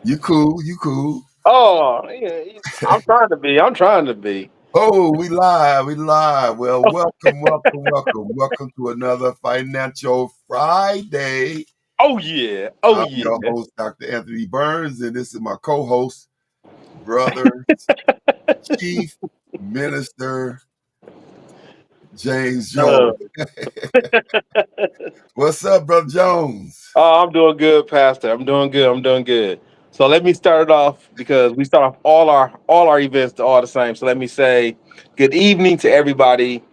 You cool, you cool. Oh, yeah, I'm trying to be. I'm trying to be. Oh, we live, we live. Well, welcome, welcome, welcome. Welcome to another Financial Friday. Oh yeah. Oh I'm yeah. your host, Dr. Anthony Burns, and this is my co-host, brother, Chief Minister James Uh, Jones. What's up, Brother Jones? oh, I'm doing good, Pastor. I'm doing good. I'm doing good. So let me start it off because we start off all our events all the same. So let me say good evening to everybody.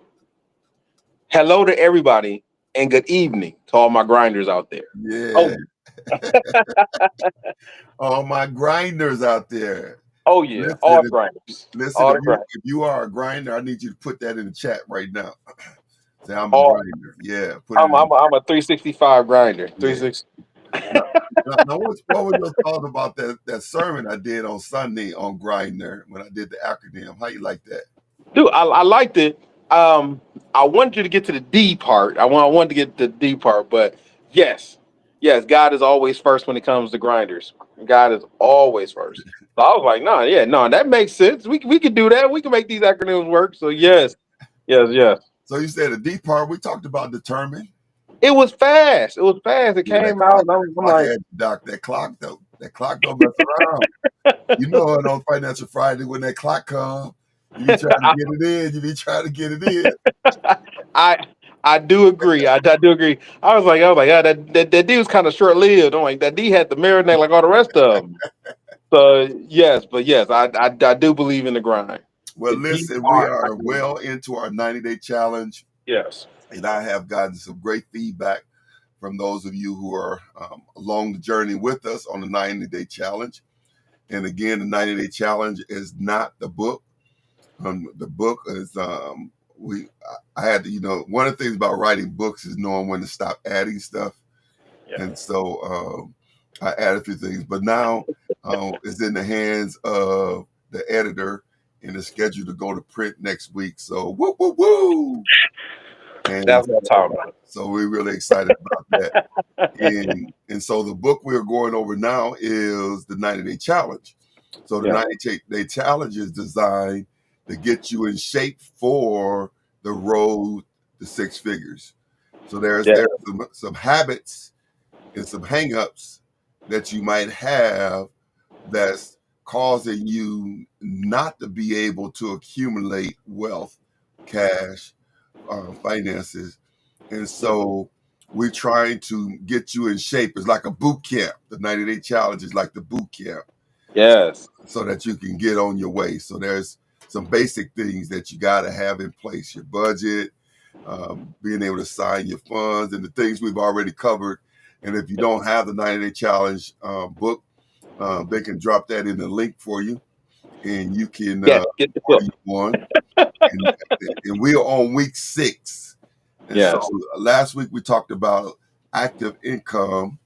Hello to everybody, and good evening to all my grinders out there. Yeah, Oh, all my grinders out there. oh yeah, all Listen, the grinders, listen. all If the you grinders, if you are a grinder, I need you to put that in the chat right now. Say I'm a all. grinder. Yeah, put it I'm in. I'm, I'm a 365 grinder. Yeah. 360. Now, now what was your thought about that sermon I did on Sunday on Grindr when I did the acronym? How you like that? Dude, I liked it. I wanted you to get to the D part. I wanted to get to the D part, but yes, yes, God is always first when it comes to grinders. God is always first. So I was like, no, yeah, no, that makes sense. We could do that. We can make these acronyms work. So yes, yes, yes. So you said the D part. We talked about determined. It was fast. It was fast. It Yeah, came out, and I'm clock like, had doc. That clock though. That clock don't mess around. You know it on Financial Friday when that clock come. You be trying to I, get it in. You be trying to get it in. I I do agree. I do agree. I was like, yeah, that D was kind of short lived. I'm like, that D had the marinate like all the rest of them. So yes, but yes, I do believe in the grind. Well, The D listen, we part, I are do. well into our 90-day challenge, Yes. and I have gotten some great feedback from those of you who are along the journey with us on the 90-day challenge. And again, the 90-day challenge is not the book. The book is I had to, one of the things about writing books is knowing when to stop adding stuff. Yeah. And so I added a few things, but now it's in the hands of the editor and is scheduled to go to print next week. So woo woo woo! And That's what I'm talking so we're really excited about that. about. And so the book we're going over now is the 90-day challenge. So the Yeah. 90-day challenge is designed to get you in shape for the road to six figures. So there's Yeah. some habits and some hangups that you might have that's causing you not to be able to accumulate wealth, cash, finances. And so we're trying to get you in shape. It's like a boot camp. The 90-day challenge is like the boot camp Yes. so that you can get on your way. So there's some basic things that you got to have in place: your budget, being able to sign your funds, and the things we've already covered. And if you don't have the 90-day challenge book, they can drop that in the link for you, and you can Yes. Get the order book. you one. And, and we are on week 6. And so Yes. last week we talked about active income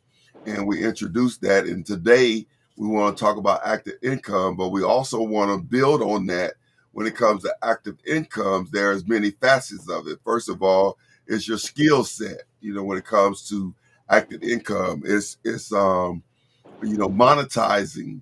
and we introduced that. And today we want to talk about active income, but we also want to build on that. When it comes to active incomes, there's many facets of it. First of all, it's your skill set. When it comes to active income, it's monetizing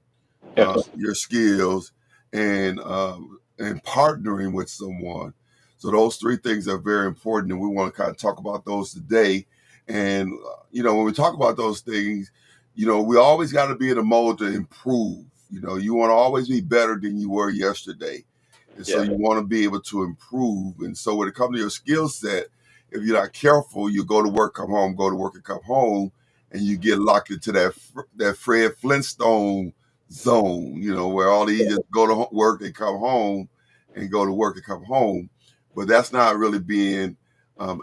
Yes. your skills and partnering with someone. So those three things are very important, and we want to kind of talk about those today. And when we talk about those things, we always got to be in a mode to improve. You want to always be better than you were yesterday, and so Yeah. you want to be able to improve. And so when it comes to your skill set, if you're not careful, you go to work, come home, go to work and come home, and you get locked into that Fred Flintstone zone, where all these just go to work and come home and go to work and come home. But that's not really being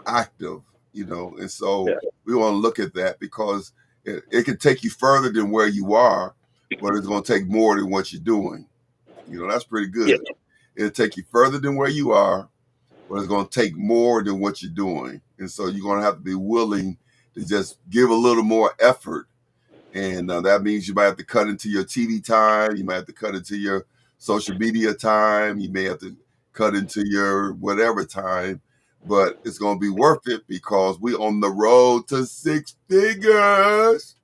active, And so Yeah. we want to look at that because it can take you further than where you are, but it's going to take more than what you're doing. That's pretty Yeah. good. It'll take you further than where you are, but it's going to take more than what you're doing. And so you're going to have to be willing to just give a little more effort, and that means you might have to cut into your TV time. You might have to cut into your social media time. You may have to cut into your whatever time, but it's going to be worth it because we on the road to six figures.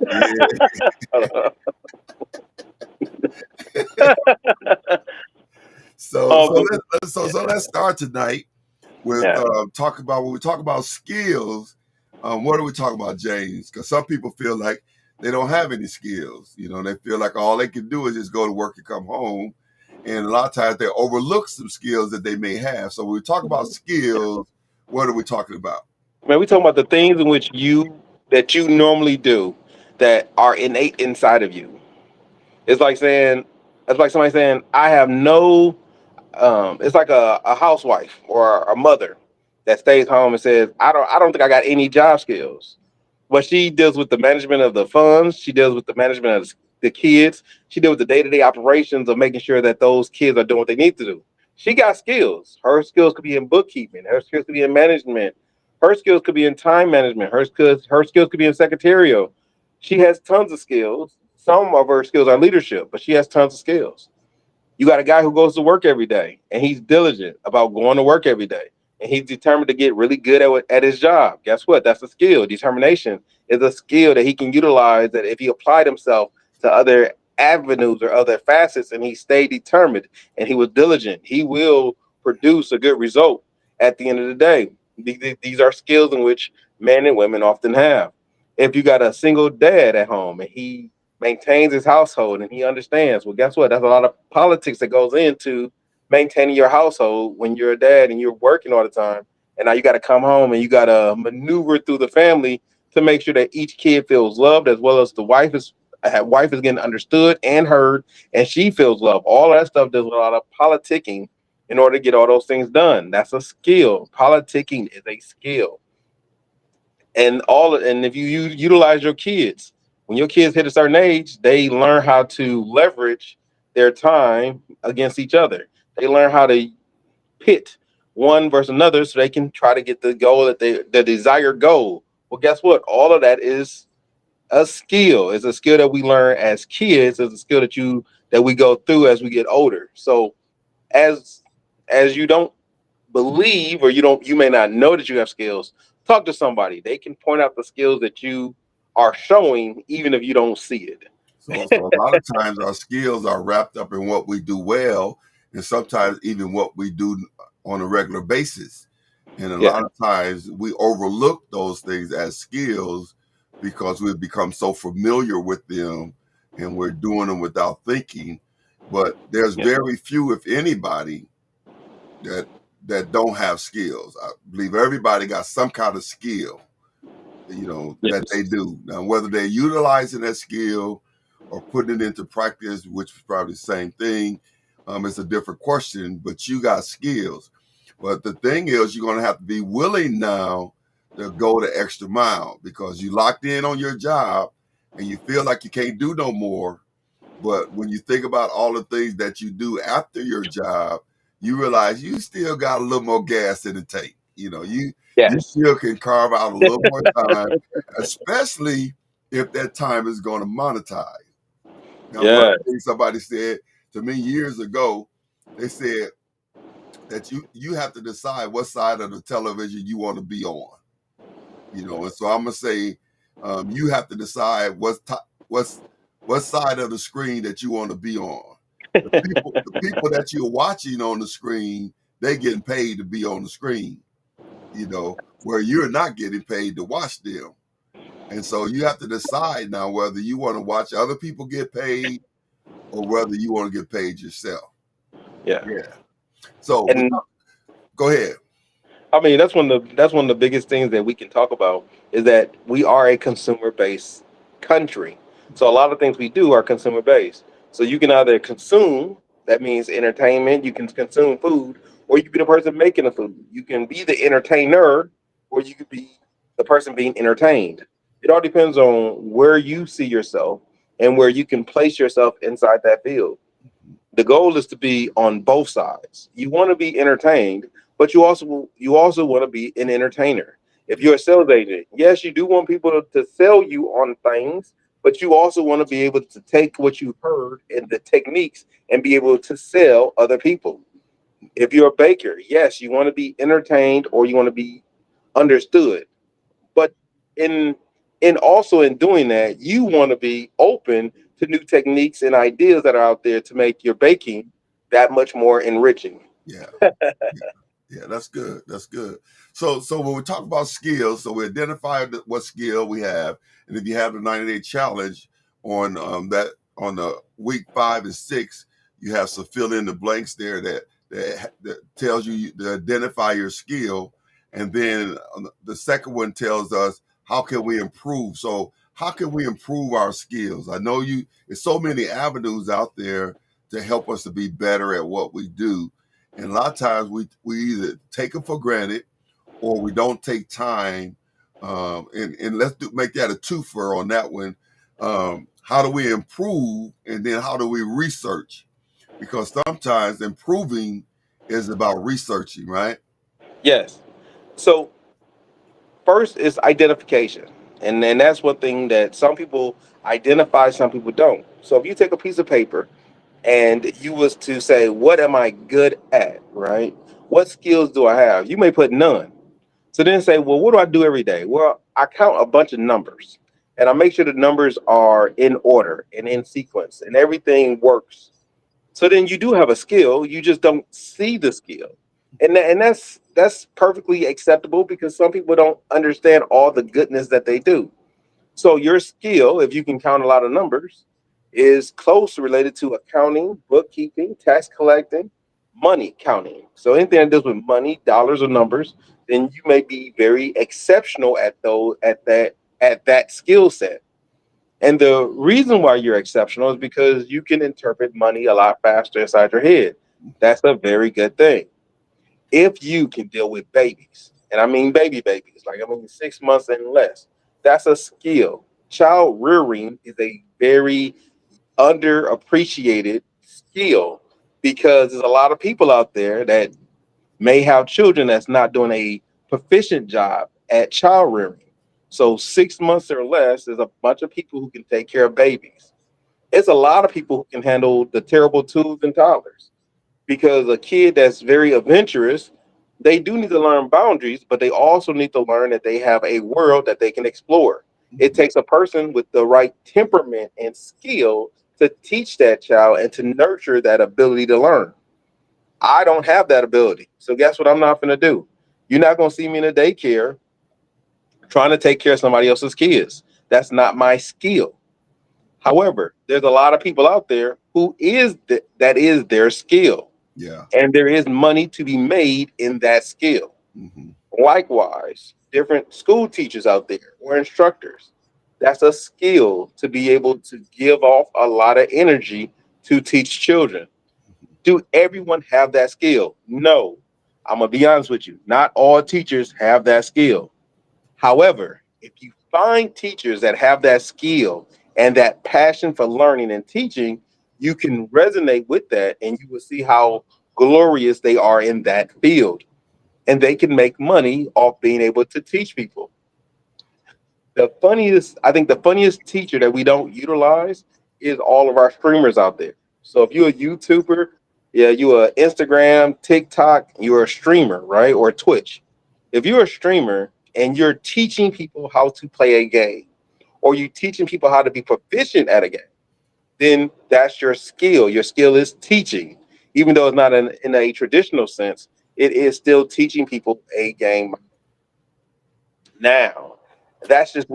Yeah. So Oh, so let's start tonight with yeah. talk about when we talk about skills. What are we talking about, James? Because some people feel like they don't have any skills. You know, they feel like all they can do is just go to work and come home, and a lot of times they overlook some skills that they may have. So when we talk about skills, what are we talking about? Man, we talking about the things in which you normally do that are innate inside of you. It's like saying, it's like somebody saying, I have no. It's like a housewife or a mother that stays home and says, I don't think I got any job skills. But she deals with the management of the funds. She deals with the management of the kids. She deals with the day-to-day operations of making sure that those kids are doing what they need to do. She got skills. Her skills could be in bookkeeping. Her skills could be in management. Her skills could be in time management. Her skills could be in secretarial. She has tons of skills. Some of her skills are leadership, but she has tons of skills. You got a guy who goes to work every day and he's diligent about going to work every day. And he's determined to get really good at his job. Guess what? That's a skill. Determination is a skill that he can utilize that if he applied himself to other avenues or other facets and he stayed determined and he was diligent, he will produce a good result at the end of the day. These are skills in which men and women often have. If you got a single dad at home and he maintains his household and he understands, well, guess what? That's a lot of politics that goes into maintaining your household when you're a dad and you're working all the time. And now you got to come home and you got to maneuver through the family to make sure that each kid feels loved as well as the wife is getting understood and heard and she feels loved. All that stuff does a lot of politicking in order to get all those things done. That's a skill. Politicking is a skill, and if you utilize your kids, when your kids hit a certain age, they learn how to leverage their time against each other. They learn how to pit one versus another so they can try to get the goal that the desired goal. Well, guess what? All of that is a skill. It's a skill that we learn as kids. It's a skill that we go through as we get older. So as as you don't believe or you may not know that you have skills, talk to somebody. They can point out the skills that you are showing even if you don't see So a it. lot of times our skills are wrapped up in what we do well, and sometimes even what we do on a regular basis. And a Yeah, lot of times we overlook those things as skills because we've become so familiar with them and we're doing them without thinking. But there's yeah, very few, if anybody, that don't have skills. I believe everybody got some kind of skill, that yes, they do. Now, whether they're utilizing that skill or putting it into practice, which is probably the same thing, it's a different question, but you got skills. But the thing is, you're going to have to be willing now to go the extra mile because you locked in on your job and you feel like you can't do no more. But when you think about all the things that you do after your job, you realize you still got a little more gas in the tank. You yes, still can carve out a little more time, especially if that time is going to monetize. Now, one yes, thing somebody said to me years ago, they said that you have to decide what side of the television you want to be on. And so I'm gonna say you have to decide what's what side of the screen that you want to be on. The people that you're watching on the screen, they getting paid to be on the screen, where you're not getting paid to watch them. And so you have to decide now whether you want to watch other people get paid or whether you want to get paid yourself. yeah. Yeah. So And go ahead. I mean, that's one of the biggest things that we can talk about is that we are a consumer based country. So a lot of things we do are consumer based. So you can either consume, that means entertainment, you can consume food, or you can be the person making the food. You can be the entertainer, or you could be the person being entertained. It all depends on where you see yourself and where you can place yourself inside that field. The goal is to be on both sides. You want to be entertained, but you also want to be an entertainer. If you're a sales agent, yes, you do want people to sell you on things, but you also want to be able to take what you heard and the techniques and be able to sell other people. If you're a baker, yes, you want to be entertained or you want to be understood. But in in also in doing that, you want to be open to new techniques and ideas that are out there to make your baking that much more enriching. Yeah. Yeah. Yeah, that's good. That's good. So when we talk about skills, so we identify what skill we have, and if you have the 90-day challenge on that on the week 5 and 6, you have to fill in the blanks there that tells you to identify your skill, and then the second one tells us how can we improve. So how can we improve our skills? I know there's so many avenues out there to help us to be better at what we do, and a lot of times we either take them for granted or we don't take time. And make that a twofer on that one. How do we improve, and then how do we research? Because sometimes improving is about researching, right? Yes. So first is identification. And then that's one thing that some people identify, some people don't. So if you take a piece of paper and you was to say, what am I good at, right? What skills do I have? You may put none. So then say, well, what do I do every day? Well, I count a bunch of numbers and I make sure the numbers are in order and in sequence and everything works. So then you do have a skill, you just don't see the skill. And that's perfectly acceptable because some people don't understand all the goodness that they do. So your skill, if you can count a lot of numbers, is close related to accounting, bookkeeping, tax collecting, money counting. So anything that deals with money, dollars or numbers, then you may be very exceptional at those at that skill set. And the reason why you're exceptional is because you can interpret money a lot faster inside your head. That's a very good thing. If you can deal with babies, and I mean babies, like I mean 6 months and less, that's a skill. Child rearing is a very underappreciated skill because there's a lot of people out there that may have children that's not doing a proficient job at child rearing. So 6 months or less is a bunch of people who can take care of babies. It's a lot of people who can handle the terrible twos and toddlers because a kid that's very adventurous, they do need to learn boundaries, but they also need to learn that they have a world that they can explore. It Mhm. takes a person with the right temperament and skill to teach that child and to nurture that ability to learn. I don't have that ability. So guess what I'm not going to do? You're not going to see me in a daycare trying to take care of somebody else's kids. That's not my skill. However, there's a lot of people out there who that is their skill, Yeah. and there is money to be made in that skill. Hmm. Likewise, different school teachers out there or instructors. That's a skill to be able to give off a lot of energy to teach children. Do everyone have that skill? No. I'm gonna be honest with you. Not all teachers have that skill. However, if you find teachers that have that skill and that passion for learning and teaching, you can resonate with that and you will see how glorious they are in that field. And they can make money off being able to teach people. I think the funniest teacher that we don't utilize is all of our streamers out there. So if you're a YouTuber, yeah, you're a Instagram, TikTok, you're a streamer, right? Or Twitch. If you're a streamer and you're teaching people how to play a game, or you teaching people how to be proficient at a game, then that's your skill. Your skill is teaching. Even though it's not in a traditional sense, it is still teaching people a game. Now, that's just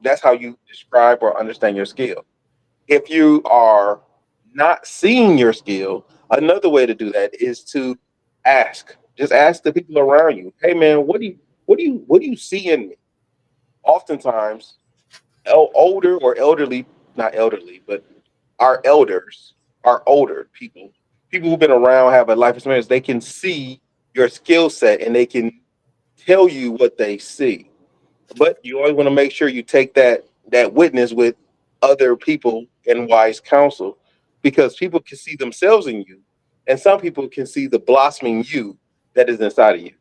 that's how you describe or understand your skill. If you are not seeing your skill, another way to do that is to ask. Just ask the people around you, hey man, what do you see in me? Oftentimes, older or elderly, not elderly, but our elders, our older people who've been around, have a life experience, they can see your skill set and they can tell you what they see. But you always want to make sure you take that witness with other people in wise counsel, because people can see themselves in you, and some people can see the blossoming you that is inside of you.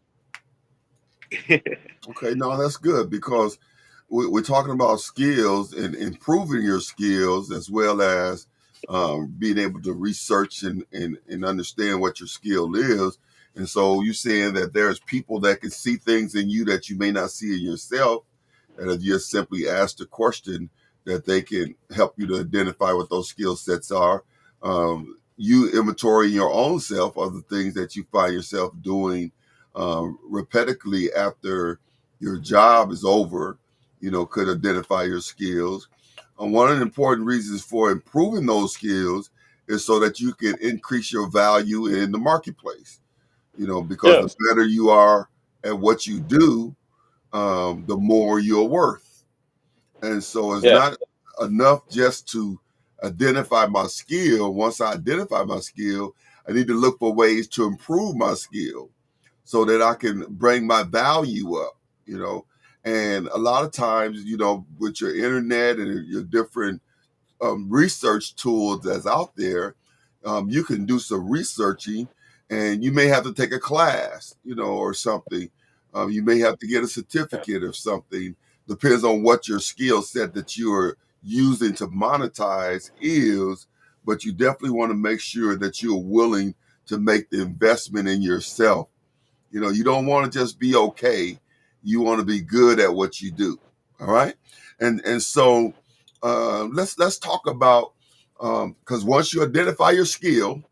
Okay, no, that's good because we're talking about skills and improving your skills as well as being able to research and understand what your skill is. And so you're saying that there's people that can see things in you that you may not see in yourself, and if you just simply ask the question, that they can help you to identify what those skill sets are. You inventory your own self of the things that you find yourself doing repetitively after your job is over, could identify your skills. One of the important reasons for improving those skills is so that you can increase your value in the marketplace, because the Yes. better you are at what you do, the more you're worth. And so it's Yeah. not enough just to identify my skill. Once I identify my skill, I need to look for ways to improve my skill so that I can bring my value up, you know. And a lot of times, with your internet and your different research tools that's out there, you can do some researching, and you may have to take a class, or something. You may have to get a Yeah. certificate or something. Depends on what your skill set that you are using to monetize is, but you definitely want to make sure that you're willing to make the investment in yourself. You don't want to just be okay. You want to be good at what you do. All right. And so let's talk about, because once you identify your skill,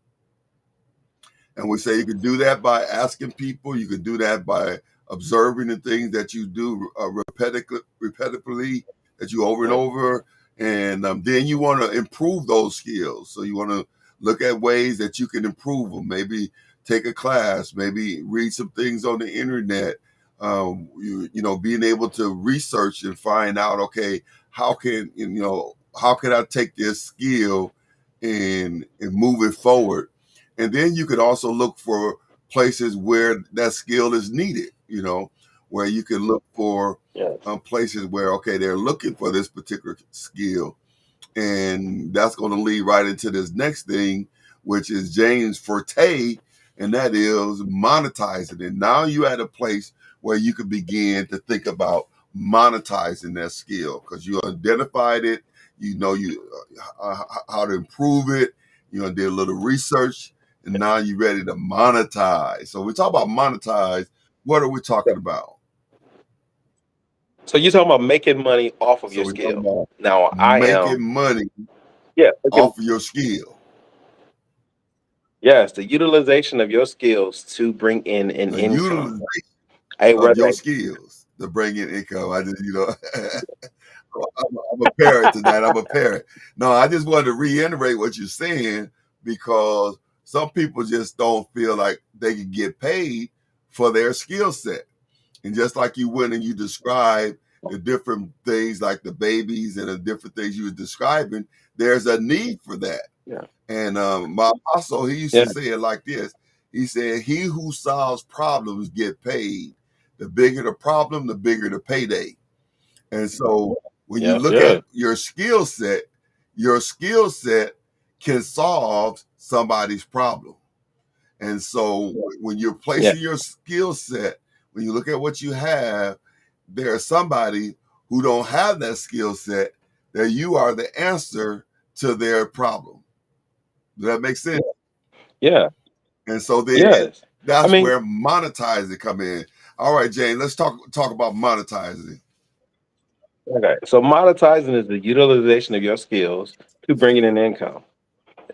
and we say you can do that by asking people, you can do that by observing the things that you do repetitively, that you over and Yeah. over. And then you want to improve those skills. So you want to look at ways that you can improve them. Maybe take a class, maybe read some things on the internet. Being able to research and find out, okay, how can I take this skill and move it forward, and then you could also look for places where that skill is needed, where you can look for Yes. places where, okay, they're looking for this particular skill. And that's going to lead right into this next thing, which is James' forte, and that is monetizing it. Now you're at a place where you can begin to think about monetizing that skill because you identified it, how to improve it, did a little research, and now you're ready to monetize. So we talk about monetize. What are we talking about? So you're talking about making money off of So your we're talking skill. about Now I making am, money yeah, making, off of your skill. yes, the utilization of your skills to bring in an The income. utilization Hey, of whether your skills to bring in income. I just, I'm a parent to that. I'm a parent. No, I just wanted to reiterate what you're saying because some people just don't feel like they can get paid for their skill set. And just like you went and you described the different things like the babies and the different things you were describing, there's a need for that. yeah, And my apostle, he used yeah, to say it like this. He said, "He who solves problems get paid. The bigger the problem, the bigger the payday." And so when you yes, look at yeah, your skill set can solve somebody's problem. And so when you're yeah, placing your skill set, when you look at what you have, there's somebody who don't have that skill set, that you are the answer to their problem. Does that make sense? yeah, And so then yes. I that's mean, where monetizing come in. All right, Jane, let's talk about monetizing. okay. So monetizing is the utilization of your skills to bring in an income.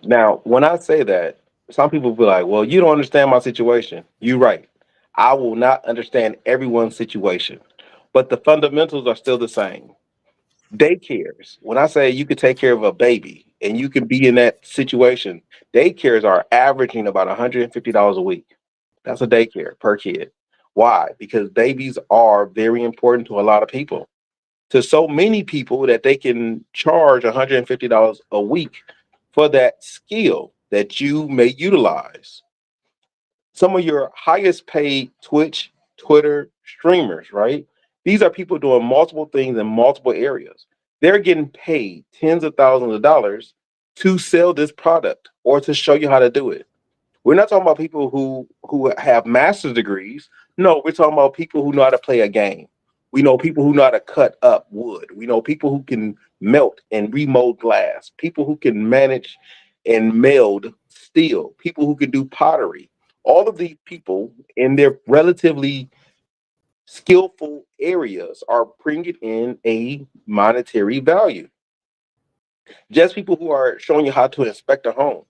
Now, when I say that, some people be like, "Well, you don't understand my situation." You're right. I will not understand everyone's situation, but the fundamentals are still the same. Daycares. When I say you could take care of a baby and you can be in that situation, daycares are averaging about $150 a week. That's a daycare per kid. Why? Because babies are very important to a lot of people. To so many people that they can charge $150 a week for that skill that you may utilize. Some of your highest paid Twitch, Twitter streamers, right? These are people doing multiple things in multiple areas. They're getting paid tens of thousands of dollars to sell this product or to show you how to do it. We're not talking about people who have master's degrees. No, we're talking about people who know how to play a game. We know people who know how to cut up wood. We know people who can melt and remold glass. People who can manage and meld steel. People who can do pottery. All of these people in their relatively skillful areas are bringing in a monetary value. Just people who are showing you how to inspect a home.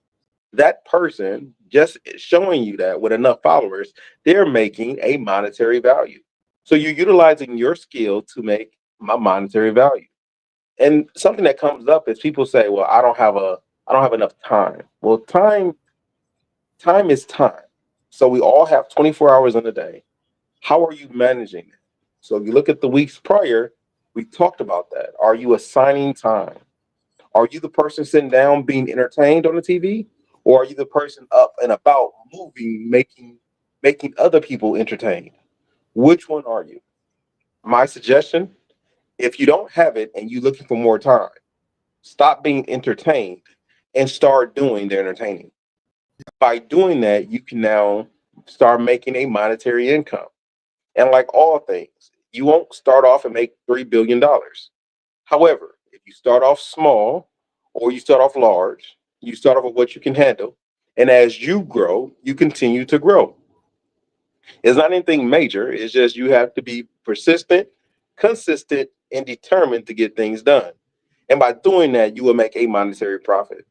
That person just showing you that with enough followers, they're making a monetary value. So you're utilizing your skill to make my monetary value. And something that comes up is people say, "Well, I don't have enough time." Well, time is time. So we all have 24 hours in a day. How are you managing it? So if you look at the weeks prior, we talked about that. Are you assigning time? Are you the person sitting down being entertained on the TV? Or are you the person up and about moving, making other people entertained? Which one are you? My suggestion, if you don't have it and you're looking for more time, stop being entertained and start doing the entertaining. By doing that, you can now start making a monetary income. And like all things, you won't start off and make $3 billion. However, if you start off small or you start off large, you start off with what you can handle. And as you grow, you continue to grow. It's not anything major. It's just you have to be persistent, consistent, and determined to get things done. And by doing that, you will make a monetary profit.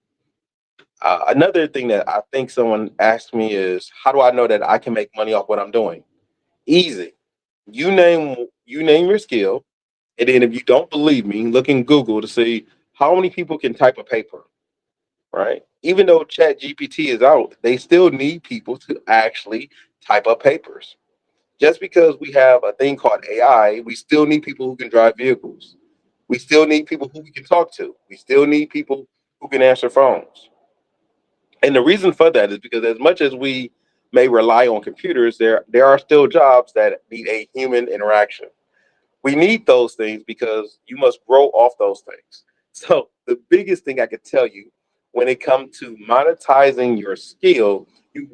Another thing that I think someone asked me is, how do I know that I can make money off what I'm doing? Easy. You name your skill, and then if you don't believe me, look in Google to see how many people can type a paper, right? Even though Chat GPT is out, they still need people to actually type up papers. Just because we have a thing called AI, we still need people who can drive vehicles. We still need people who we can talk to. We still need people who can answer phones. And the reason for that is because as much as we may rely on computers, there are still jobs that need a human interaction. We need those things because you must grow off those things. So the biggest thing I could tell you when it comes to monetizing your skill, you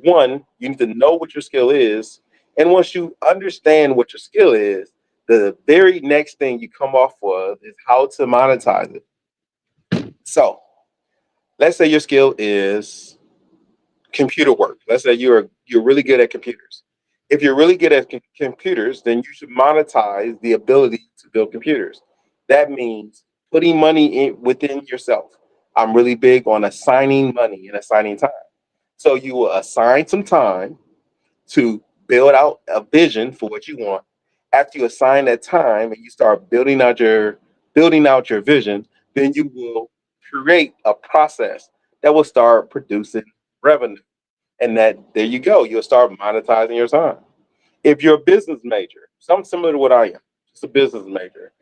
need to know what your skill is. And once you understand what your skill is, the very next thing you come off with is how to monetize it. So let's say your skill is computer work. Let's say you're really good at computers. If you're really good at computers, then you should monetize the ability to build computers. That means putting money in within yourself. I'm really big on assigning money and assigning time. So you will assign some time to build out a vision for what you want. After you assign that time and you start building out your vision, then you will create a process that will start producing revenue. And that there you go, you'll start monetizing your time. If you're a business major, something similar to what I am, just a business major,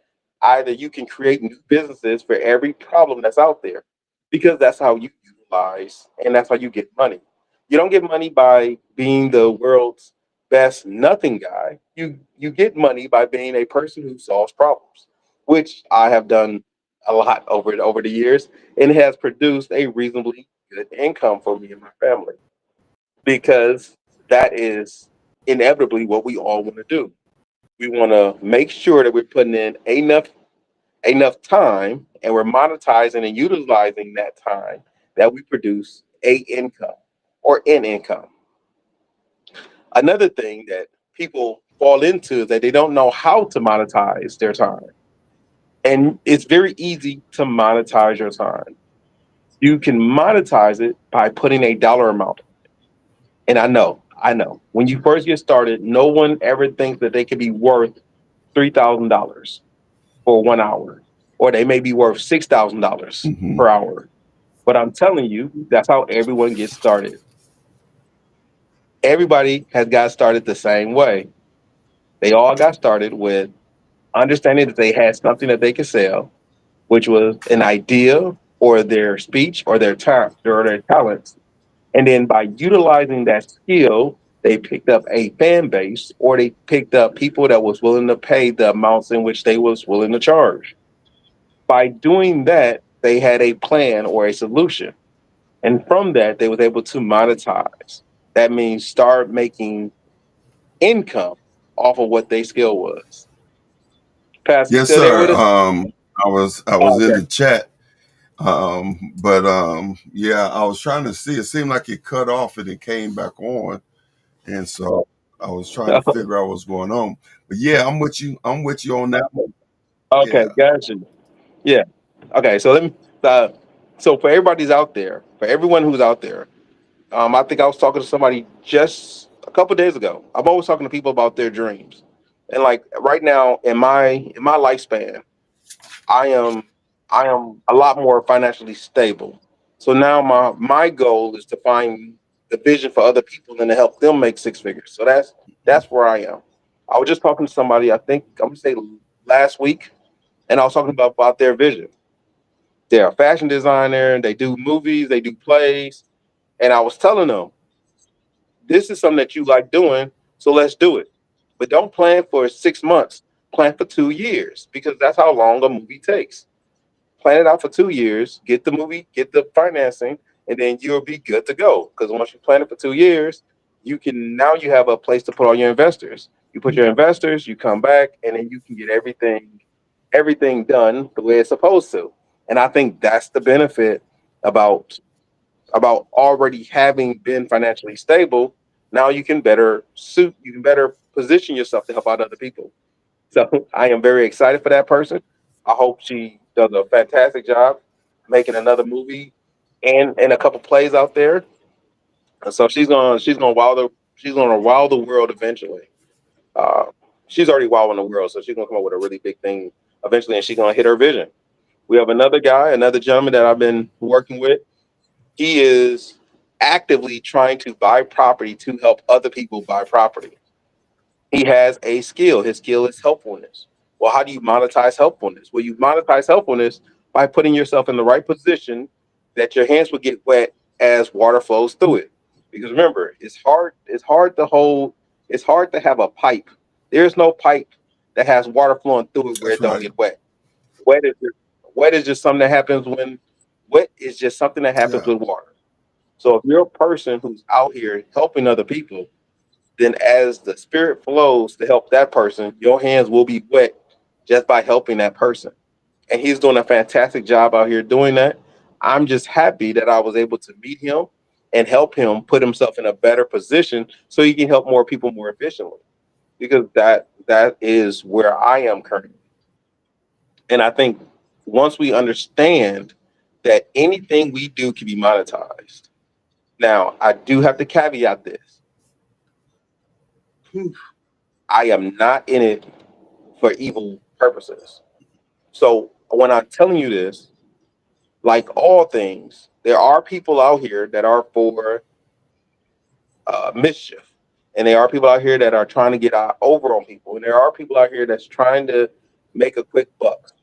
either you can create new businesses for every problem that's out there because that's how you utilize and that's how you get money. You don't get money by being the world's best nothing guy. You get money by being a person who solves problems, which I have done a lot over the years, and it has produced a reasonably good income for me and my family because that is inevitably what we all want to do. We want to make sure that we're putting in enough time and we're monetizing and utilizing that time that we produce a income or an income. Another thing that people fall into is that they don't know how to monetize their time. And it's very easy to monetize your time. You can monetize it by putting a dollar amount. And I know, when you first get started, no one ever thinks that they could be worth $3,000 for 1 hour, or they may be worth $6,000 Hmm. per hour. But I'm telling you, that's how everyone gets started. Everybody has got started the same way. They all got started with understanding that they had something that they could sell, which was an idea or their speech or their time or their talents. And then by utilizing that skill, they picked up a fan base or they picked up people that was willing to pay the amounts in which they was willing to charge. By doing that, they had a plan or a solution. And from that, they was able to monetize. That means start making income off of what their skill was. Pastor, you Yes, still there with sir. us? I was Oh, in okay. the chat, but yeah, I was trying to see. It seemed like it cut off and it came back on, and so I was trying to figure out what's going on. But yeah, I'm with you. I'm with you on that one. Okay, Yeah. gotcha. Yeah. Okay, so Uh, so for everybody's out there, for everyone who's out there, I think I was talking to somebody just a couple days ago. I'm always talking to people about their dreams, and like right now in my lifespan, I am I am a lot more financially stable. So now my goal is to find the vision for other people and to help them make six figures. So that's where I am. I was just talking to somebody, I think I'm gonna say last week, and I was talking about their vision. They're a fashion designer, they do movies, they do plays, and I was telling them, this is something that you like doing, so let's do it. But don't plan for 6 months, plan for 2 years, because that's how long a movie takes. Plan it out for 2 years, get the movie, get the financing, and then you'll be good to go. Because once you plan it for 2 years, you have a place to put all your investors. You put your investors, you come back, and then you can get everything done the way it's supposed to. And I think that's the benefit about already having been financially stable. Now you can better position yourself to help out other people. So I am very excited for that person. I hope she does a fantastic job making another movie and a couple plays out there. And so she's gonna wow the world eventually. Uh, she's already wowing the world, so she's gonna come up with a really big thing eventually, and she's gonna hit her vision. We have another guy, another gentleman that I've been working with. He is actively trying to buy property to help other people buy property. He has a skill. His skill is helpfulness. Well, how do you monetize helpfulness? Well, you monetize helpfulness by putting yourself in the right position that your hands will get wet as water flows through it. Because remember, it's hard to hold, it's hard to have a pipe. There's no pipe that has water flowing through it where That's it don't right. get wet. Wet is just, wet is just something that happens when wet is just something that happens Yeah. with water. So if you're a person who's out here helping other people, then as the spirit flows to help that person, your hands will be wet just by helping that person. And he's doing a fantastic job out here doing that. I'm just happy that I was able to meet him and help him put himself in a better position so he can help more people more efficiently. Because that is where I am currently. And I think once we understand that anything we do can be monetized. Now, I do have to caveat this. I am not in it for evil purposes. So when I'm telling you this, like all things, there are people out here that are for mischief, and there are people out here that are trying to get over on people, and there are people out here that's trying to make a quick buck.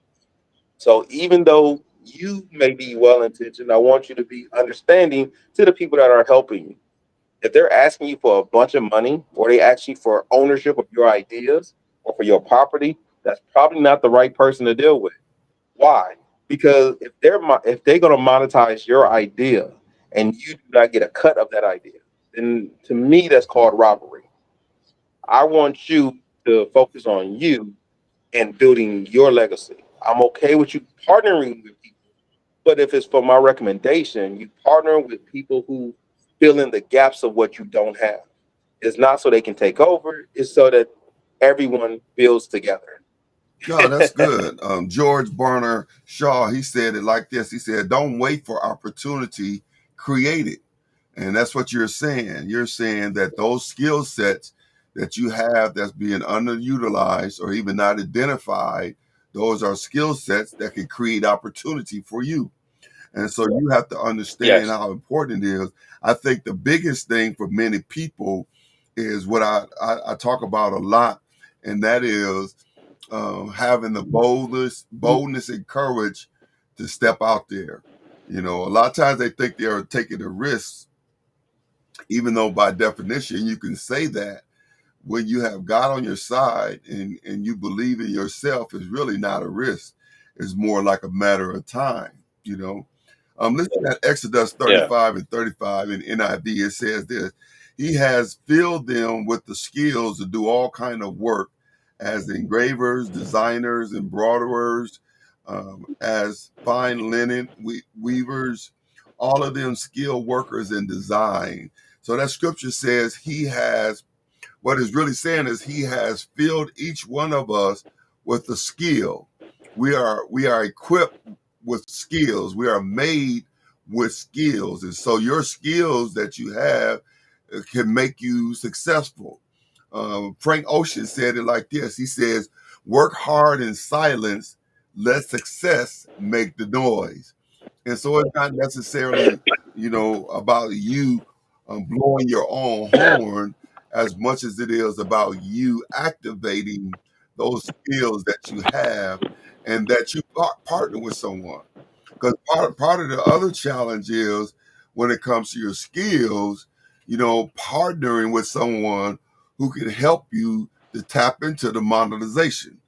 So even though you may be well intentioned, I want you to be understanding to the people that are helping you. If they're asking you for a bunch of money, or they ask you for ownership of your ideas or for your property, that's probably not the right person to deal with. Why? Because if they're going to monetize your idea and you do not get a cut of that idea, then to me that's called robbery. I want you to focus on you and building your legacy. I'm okay with you partnering with people, but if it's for my recommendation, you partner with people who fill in the gaps of what you don't have. It's not so they can take over, it's so that everyone builds together. No, that's good. George Barner Shaw, he said it like this. He said, "Don't wait for opportunity, create it." And that's what you're saying. You're saying that those skill sets that you have that's being underutilized or even not identified, those are skill sets that can create opportunity for you. And so you have to understand Yes. how important it is. I think the biggest thing for many people is what I talk about a lot, and that is having the boldness and courage to step out there. You know, a lot of times they think they're taking a risk, even though by definition you can say that when you have God on your side and you believe in yourself, is really not a risk. It's more like a matter of time, you know. Listen at Exodus Yeah. 35 and 35 in NIV. It says this: He has filled them with the skills to do all kind of work as engravers, designers, embroiderers, as fine linen weavers, all of them skilled workers in design. So that scripture says he has, what it's really saying is he has filled each one of us with the skill. We are equipped with skills. We are made with skills, and so your skills that you have can make you successful. Frank Ocean said it like this. He says, "Work hard in silence. Let success make the noise." And so it's not necessarily, about you blowing your own horn as much as it is about you activating those skills that you have and that you partner with someone. Because part of the other challenge is when it comes to your skills, partnering with someone who can help you to tap into the monetization.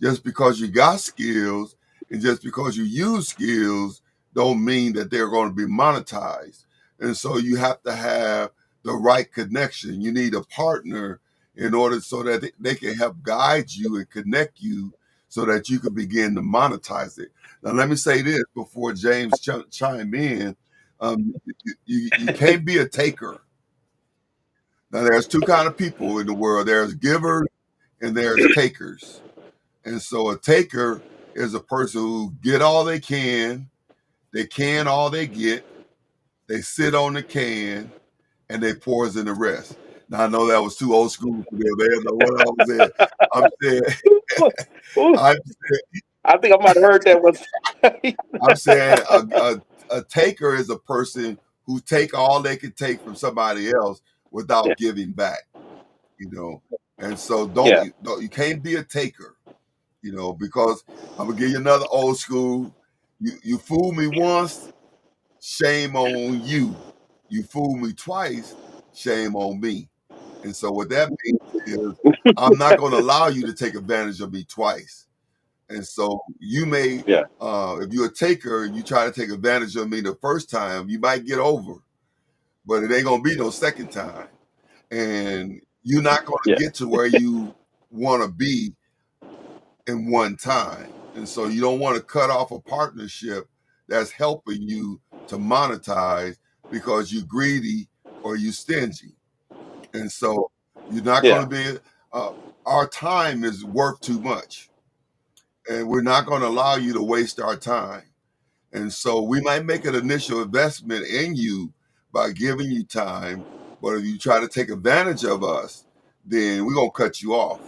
Just because you got skills and just because you use skills don't mean that they're going to be monetized. And so you have to have the right connection. You need a partner in order so that they can help guide you and connect you so that you can begin to monetize it. Now, let me say this before James chime in. You can't be a taker. Now, there's two kind of people in the world. There's givers and there's takers. And so a taker is a person who get all they can all they get, they sit on the can, and they poison the rest. Now I know that was too old school for them. They don't know what I was saying. I'm saying, Ooh, I'm saying, I think I might have heard that one. I'm saying a taker is a person who take all they can take from somebody else Yeah, without giving back. You know, and so yeah, you can't be a taker. Because I'm gonna give you another old school. You fool me once, shame on you. You fool me twice, shame on me. And so what that means is I'm not going to allow you to take advantage of me twice. And so you may, yeah, if you're a taker and you try to take advantage of me the first time, you might get over, but it ain't going to be no second time. And you're not going to yeah, get to where you want to be in one time. And so you don't want to cut off a partnership that's helping you to monetize because you're greedy or you stingy. And so you're not going yeah, to be, uh, our time is worth too much. And we're not going to allow you to waste our time. And so we might make an initial investment in you by giving you time. But if you try to take advantage of us, then we're going to cut you off.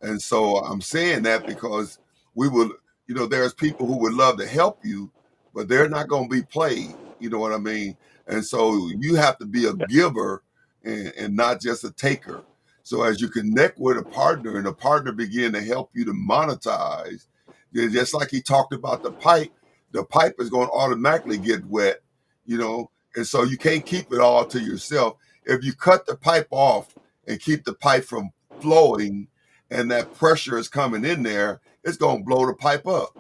And so I'm saying that because we will, there's people who would love to help you, but they're not going to be played. You know what I mean? And so you have to be a giver and not just a taker. So as you connect with a partner and the partner begin to help you to monetize, then just like he talked about the pipe is going to automatically get wet, and so you can't keep it all to yourself. If you cut the pipe off and keep the pipe from flowing, and that pressure is coming in there, it's going to blow the pipe up.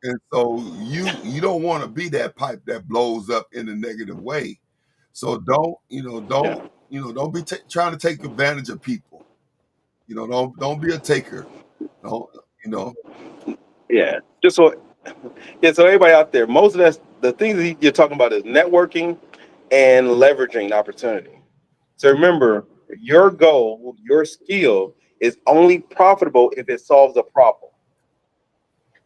And so you don't want to be that pipe that blows up in a negative way. So yeah, don't be trying to take advantage of people. Don't be a taker. Don't you know? yeah. Just so, yeah. So everybody out there, most of the things that you're talking about is networking and leveraging opportunity. So remember, your goal, your skill is only profitable if it solves a problem.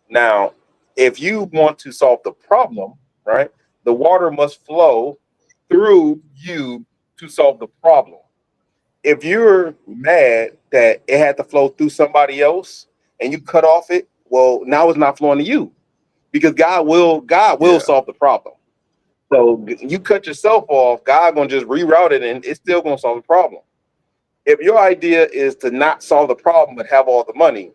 Now, if you want to solve the problem, right, the water must flow through you to solve the problem. If you're mad that it had to flow through somebody else and you cut off it, well, now it's not flowing to you because God will Yeah, solve the problem. So you cut yourself off, God gonna just reroute it and it's still gonna solve the problem. If your idea is to not solve the problem but have all the money,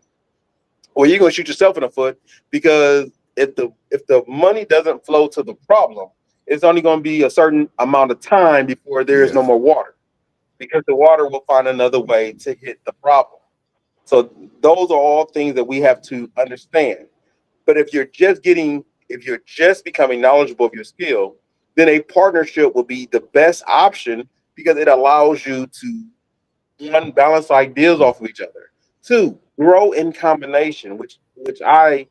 well, you're gonna shoot yourself in the foot because if the money doesn't flow to the problem, it's only gonna be a certain amount of time before there is no yeah, more water because the water will find another way to hit the problem. So those are all things that we have to understand. But if you're just becoming knowledgeable of your skill, then a partnership will be the best option because it allows you to one, bounce ideas off of each other. Two, grow in combination, which I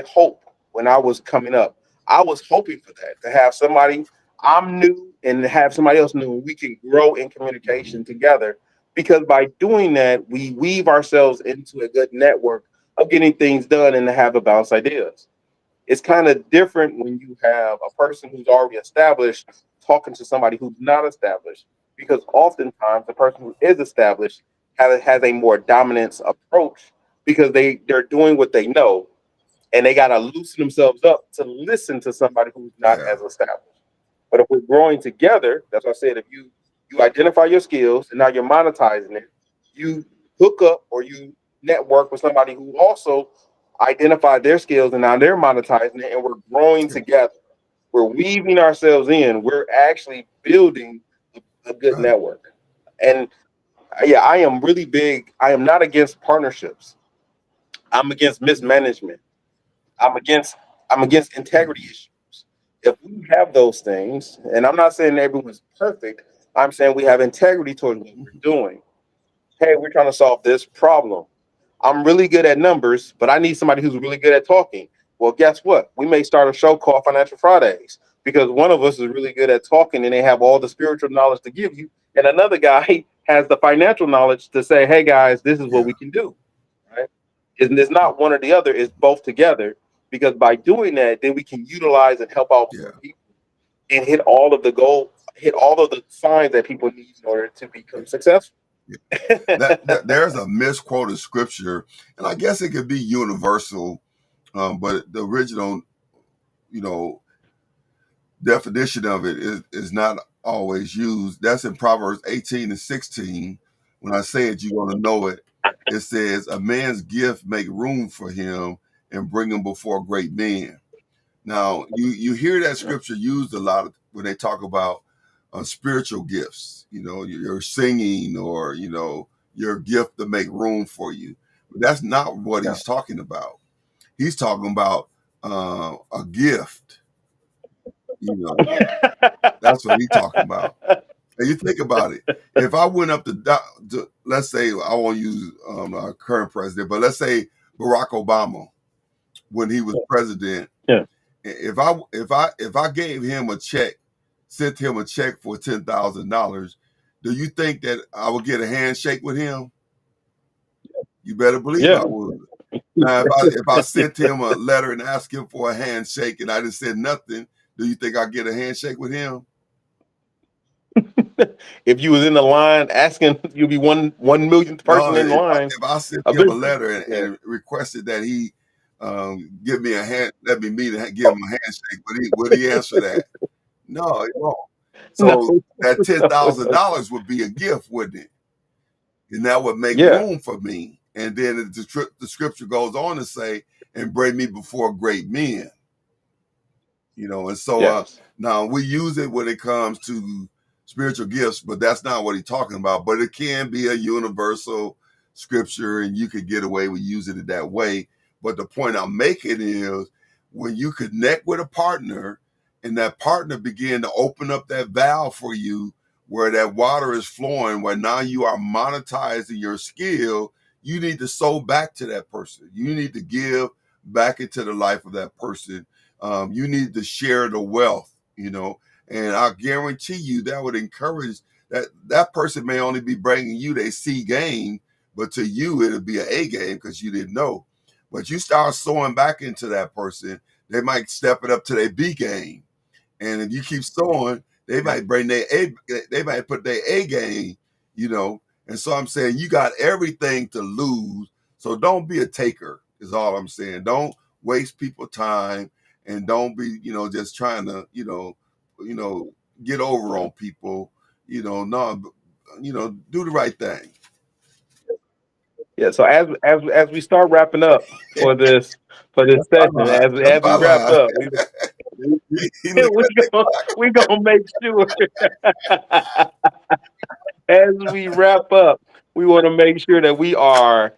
hope when I was coming up, I was hoping for that to have somebody I'm new and have somebody else new. We can grow in communication together because by doing that, we weave ourselves into a good network of getting things done and to have a balanced ideas. It's kind of different when you have a person who's already established talking to somebody who's not established, because oftentimes the person who is established has a more dominance approach because they're doing what they know, and they got to loosen themselves up to listen to somebody who's not Yeah. as established. But if we're growing together, that's what I said. If you identify your skills and now you're monetizing it, you hook up or you network with somebody who also identified their skills and now they're monetizing it, and we're growing together. We're weaving ourselves in. We're actually building a good Right. network. And yeah, I am really big. I am not against partnerships. I'm against mismanagement. I'm against I'm against integrity Mhm. issues. If we have those things, and I'm not saying everyone's perfect, I'm saying we have integrity towards what we're Mhm. doing. Hey, we're trying to solve this problem. I'm really good at numbers, but I need somebody who's really good at talking. Well, guess what? We may start a show called Financial Fridays because one of us is really good at talking and they have all the spiritual knowledge to give you, and another guy has the financial knowledge to say, "Hey guys, this is what Yeah. we can do." Right? And it's not one or the other; it's both together. Because by doing that, then we can utilize and help out Yeah. more people and hit all of the goals, hit all of the signs that people need in order to Yeah. become successful. Yeah. That there's a misquoted scripture, and I guess it could be universal, but the original, you know, definition of it is not always used. That's in Proverbs 18 and 16. When I say it, you're going to know it. It says, "A man's gift make room for him and bring him before great men." Now, you hear that scripture used a lot when they talk about spiritual gifts. You know, your singing or your gift to make room for you. But that's not what Yeah. he's talking about. He's talking about a gift. You know, that's what he's talking about. And you think about it. If I went up to let's say I won't use our current president, but let's say Barack Obama when he was president. Yeah. If I gave him a check, sent him a check for $10,000, do you think that I would get a handshake with him? You better believe Yeah. I would. Now, if I sent him a letter and asked him for a handshake and I just said nothing, do you think I get a handshake with him? If you was in the line asking, you'd be one millionth No. person in line. If I sent him a Eventually. letter Yeah. and requested that he give me a hand, let me meet and give him a handshake, would he answer that? No, he won't. No. So that ten No. thousand dollars would be a gift, wouldn't it? And that would make Yeah. room for me. And then the scripture goes on to say, "And bring me before great men." And so Yes. now we use it when it comes to spiritual gifts, but that's not what he's talking about. But it can be a universal scripture, and you could get away with using it that way. But the point I'm making is when you connect with a partner and that partner begin to open up that valve for you where that water is flowing, where now you are monetizing your skill, you need to sow back to that person. You need to give back into the life of that person. You need to share the wealth. And I guarantee you that would encourage that person may only be bringing you their C game, but to you it'll be an A game because you didn't know. But you start sowing back into that person, they might step it up to their B game. And if you keep sowing, they might bring their A, they might put their A game, you know. And so I'm saying you got everything to lose. So don't be a taker, is all I'm saying. Don't waste people time and don't be, just trying to, you know, get over on people. No, do the right thing. Yeah. So as we start wrapping up for this session, Bye as we wrap bye. up, He looked at the clock. we gonna make sure as we wrap up, we want to make sure that we are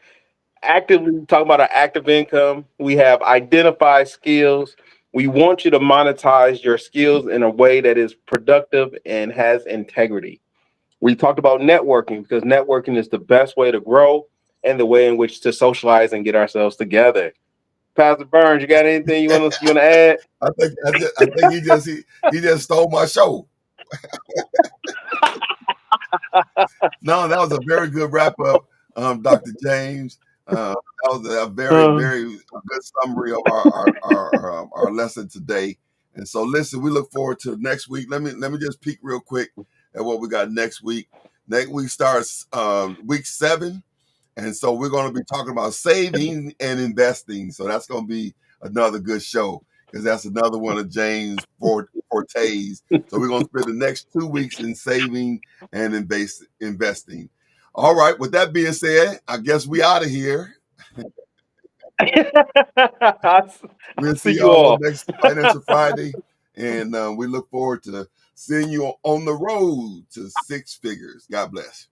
actively talking about our active income. We have identified skills. We want you to monetize your skills in a way that is productive and has integrity. We talked about networking because networking is the best way to grow and the way in which to socialize and get ourselves together. Pastor Burns, you got anything you want to add? I think he just stole my show. No, that was a very good wrap up, Dr. James. That was a very, Uh, very good summary of our lesson today. And so, listen, we look forward to next week. Let me just peek real quick at what we got next week. Next week starts week 7, and so we're going to be talking about saving and investing. So that's going to be another good show because that's another one of James fortes. So we're going to spend the next 2 weeks in saving and investing. All right. With that being said, I guess we out of here. I We'll see see you y'all all. next Financial Friday, and we look forward to seeing you on the road to 6 figures. God bless.